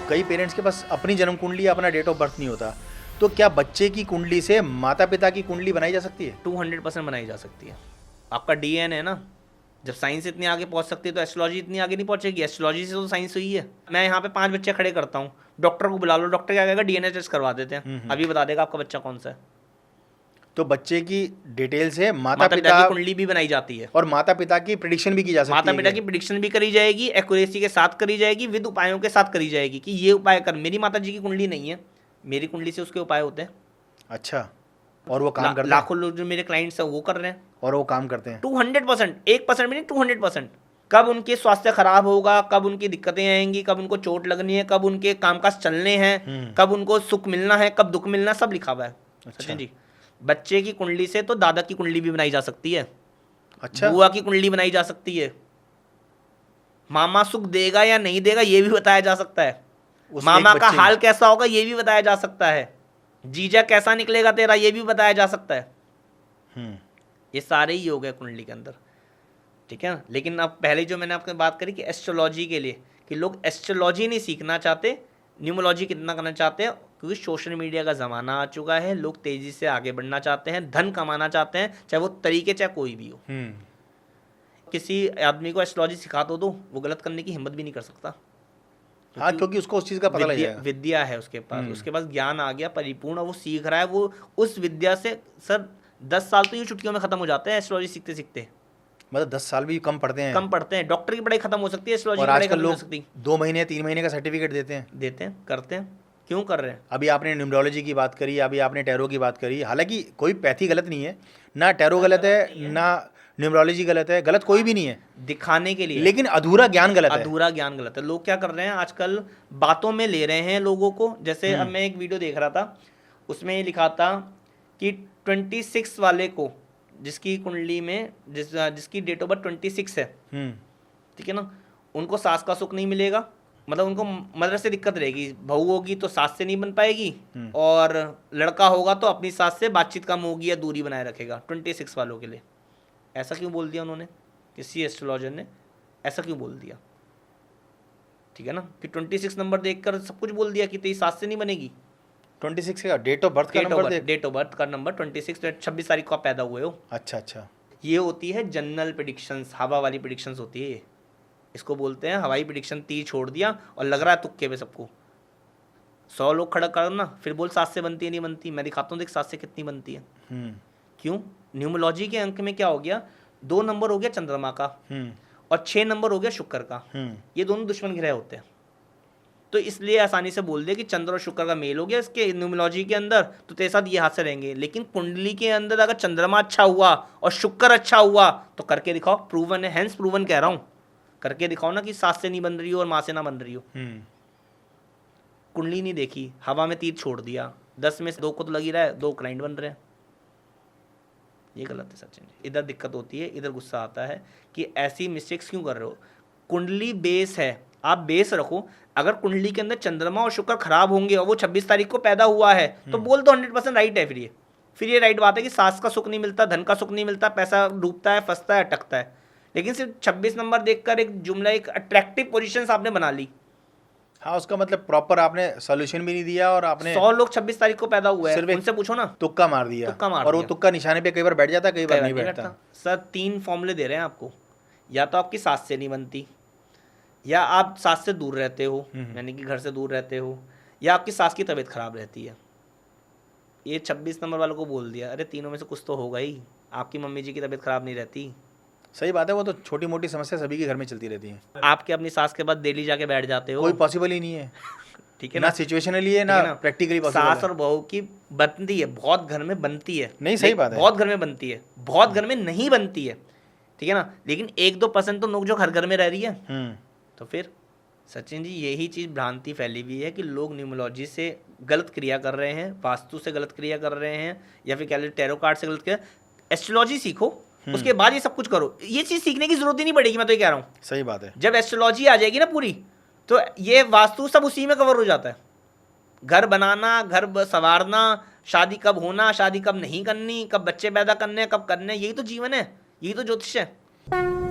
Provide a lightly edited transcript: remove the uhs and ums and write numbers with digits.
कई पेरेंट्स के पास अपनी जन्म कुंडली या अपना डेट ऑफ बर्थ नहीं होता, तो क्या बच्चे की कुंडली से माता पिता की कुंडली बनाई जा सकती है? 200% बनाई जा सकती है। आपका डीएनए है ना, जब साइंस इतनी आगे पहुंच सकती है तो एस्ट्रोलॉजी इतनी आगे नहीं पहुंचेगी। एस्ट्रोलॉजी से तो साइंस हुई है। मैं यहाँ पे 5 बच्चे खड़े करता हूँ, डॉक्टर को बुला लो, डॉक्टर क्या कहेगा, डीएनए टेस्ट करवा देते हैं, अभी बता देगा आपका बच्चा कौन सा है। तो बच्चे की डिटेल से माता पिता की कुंडली भी बनाई जाती है और माता पिता की प्रेडिक्शन भी की जा सकती है। माता पिता की प्रेडिक्शन भी करी जाएगी, एक्यूरेसी के साथ करी जाएगी, विद उपायों के साथ करी जाएगी कि ये उपाय कर। मेरी माता जी की कुंडली नहीं है, मेरी कुंडली से उसके उपाय होते हैं। अच्छा, और वो काम करते हैं? लाखों लोग जो मेरे क्लाइंट्स हैं वो कर रहे हैं, और वो काम करते हैं 200%, 1% भी नहीं, 200%। कब उनके स्वास्थ्य खराब होगा, कब उनकी दिक्कतें आएंगी, कब उनको चोट लगनी है, कब उनके कामकाज चलने हैं, कब उनको सुख मिलना है, कब दुख मिलना, सब लिखा हुआ है। सचिन जी, बच्चे की कुंडली से तो दादा की कुंडली भी बनाई जा सकती है। अच्छा, बुआ की कुंडली बनाई जा सकती है। मामा सुख देगा या नहीं देगा ये भी बताया जा सकता है। मामा का हाल कैसा होगा ये भी बताया जा सकता है। जीजा कैसा निकलेगा तेरा ये भी बताया जा सकता है। ये सारे ही योग है कुंडली के अंदर, ठीक है ना। लेकिन अब पहले जो मैंने आपसे बात करी कि एस्ट्रोलॉजी के लिए, कि लोग एस्ट्रोलॉजी नहीं सीखना चाहते, न्यूमोलॉजी कितना करना चाहते हैं, क्योंकि सोशल मीडिया का ज़माना आ चुका है। लोग तेज़ी से आगे बढ़ना चाहते हैं, धन कमाना चाहते हैं, चाहे वो तरीके चाहे कोई भी हो। किसी आदमी को एस्ट्रोलॉजी सिखा दो वो गलत करने की हिम्मत भी नहीं कर सकता। हाँ, क्योंकि उसको उस चीज़ का पता लग जाएगा। विद्या है उसके पास ज्ञान आ गया परिपूर्ण, वो सीख रहा है। वो उस विद्या से सर 10 साल तो ये छुट्टियों में खत्म हो जाते हैं एस्ट्रोलॉजी सीखते सीखते। मतलब 10 साल भी कम पढ़ते हैं। डॉक्टर की पढ़ाई खत्म हो सकती है, एस्ट्रोलॉजी की और पढ़ाई आजकल खत्म हो लोग सकती। 2 महीने 3 महीने का सर्टिफिकेट देते हैं, करते हैं। क्यों कर रहे हैं? अभी आपने न्यूमरोलॉजी की बात करी, अभी आपने टैरो की बात करी। हालांकि कोई पैथी गलत नहीं है, ना टैरो गलत है, ना न्यूमरोलॉजी गलत है, गलत कोई भी नहीं है, दिखाने के लिए। लेकिन अधूरा ज्ञान गलत है। अधूरा ज्ञान गलत है। लोग क्या कर रहे हैं आजकल, बातों में ले रहे हैं लोगों को। जैसे अब मैं एक वीडियो देख रहा था, उसमें ये लिखा था कि 26 वाले को, जिसकी कुंडली में जिसकी डेट ऑफ बर्थ 26 है, ठीक है ना, उनको सास का सुख नहीं मिलेगा। मतलब उनको मदर से दिक्कत रहेगी, बहू होगी तो सास से नहीं बन पाएगी, और लड़का होगा तो अपनी सास से बातचीत कम होगी या दूरी बनाए रखेगा। 26 वालों के लिए ऐसा क्यों बोल दिया उन्होंने? किसी एस्ट्रोलॉजर ने ऐसा क्यों बोल दिया? ठीक है ना, कि 26 नंबर देखकर सब कुछ बोल दिया कि तेरी सास से नहीं बनेगी। 26 का डेट ऑफ बर्थ का नंबर, डेट ऑफ बर्थ का नंबर 26, 26 तारीख को आप पैदा हुए हो। अच्छा। ये होती है जनरल प्रेडिक्शंस, हवा वाली प्रेडिक्शंस होती है। इसको बोलते हैं हवाई प्रेडिक्शन। तीर छोड़ दिया और लग रहा है तुक्के पे सबको। 100 लोग खड़ा करो ना, फिर बोल सास से बनती है नहीं बनती। मैं दिखाता हूँ देख सास से कितनी बनती है। क्यों? न्यूमरोलॉजी के अंक में क्या हो गया, 2 नंबर हो गया चंद्रमा का और 6 नंबर हो गया शुक्र का। ये दोनों दुश्मन ग्रह होते हैं, तो इसलिए आसानी से बोल दिया कि चंद्र और शुक्र का मेल हो गया इसके न्यूमरोलॉजी के अंदर, तो तेरे साथ ये हाथ से रहेंगे। लेकिन कुंडली के अंदर अगर चंद्रमा अच्छा हुआ और शुक्र अच्छा हुआ तो करके दिखाओ, प्रूवन है। हैंस प्रूवन कह रहा हूँ, करके दिखाओ ना कि सास से नहीं बन रही हो और माँ से ना बन रही हो। कुंडली नहीं देखी, हवा में तीर छोड़ दिया, 10 में से 2 को तो लगी रहा है, 2 क्लाइंट बन रहे हैं। ये गलत है सचिन जी। इधर दिक्कत होती है, इधर गुस्सा आता है कि ऐसी मिस्टेक्स क्यों कर रहे हो। कुंडली बेस है, आप बेस रखो। अगर कुंडली के अंदर चंद्रमा और शुक्र खराब होंगे और वो 26 तारीख को पैदा हुआ है तो बोल दो 100% राइट है। फिर ये राइट बात है कि सास का सुख नहीं मिलता, धन का सुख नहीं मिलता, पैसा डूबता है, फंसता है, अटकता है। लेकिन सिर्फ 26 नंबर देखकर एक जुमला, एक अट्रैक्टिव पोजीशन आपने बना ली। हाँ, उसका मतलब प्रॉपर आपने सॉल्यूशन भी नहीं दिया और आपने 100 लोग 26 तारीख को पैदा हुए हैं, उनसे पूछो ना, तुक्का मार दिया। और वो तुक्का निशाने पे कई बार बैठ जाता, कई बार नहीं बैठता। सर 3 फॉर्मूले दे रहे हैं आपको। या तो आपकी सास से नहीं बनती, या आप सास से दूर रहते हो, यानी कि घर से दूर रहते हो, या आपकी सास की तबीयत खराब रहती है। ये 26 नंबर वालों को बोल दिया, अरे तीनों में से कुछ तो होगा ही। आपकी मम्मी जी की तबीयत खराब नहीं रहती। सही बात है, वो तो छोटी मोटी समस्या सभी के घर में चलती रहती है। आपके अपनी सास के बाद दिल्ली जाके बैठ जाते हो, कोई पॉसिबल ही नहीं है। ठीक है ना सिचुएशनली है ना प्रैक्टिकली पॉसिबल है। सास और बहू की बनती है, बहुत घर में बनती है। नहीं, सही बात है, बहुत घर में बनती है, बहुत घर में नहीं बनती है, ठीक है ना। लेकिन 1-2% तो लोग जो हर घर में रह रही है। तो फिर सचिन जी यही चीज़ भ्रांति फैली हुई है कि लोग न्यूमरोलॉजी से गलत क्रिया कर रहे हैं, वास्तु से गलत क्रिया कर रहे हैं, या फिर कह लीजिए टैरो कार्ड से गलत क्रिया। एस्ट्रोलॉजी सीखो, उसके बाद ये सब कुछ करो। ये चीज़ सीखने की जरूरत ही नहीं पड़ेगी, मैं तो ये कह रहा हूँ। सही बात है। जब एस्ट्रोलॉजी आ जाएगी ना पूरी, तो ये वास्तु सब उसी में कवर हो जाता है। घर बनाना, घर संवारना, शादी कब होना, शादी कब नहीं करनी, कब बच्चे पैदा करने, कब करने, यही तो जीवन है, यही तो ज्योतिष है।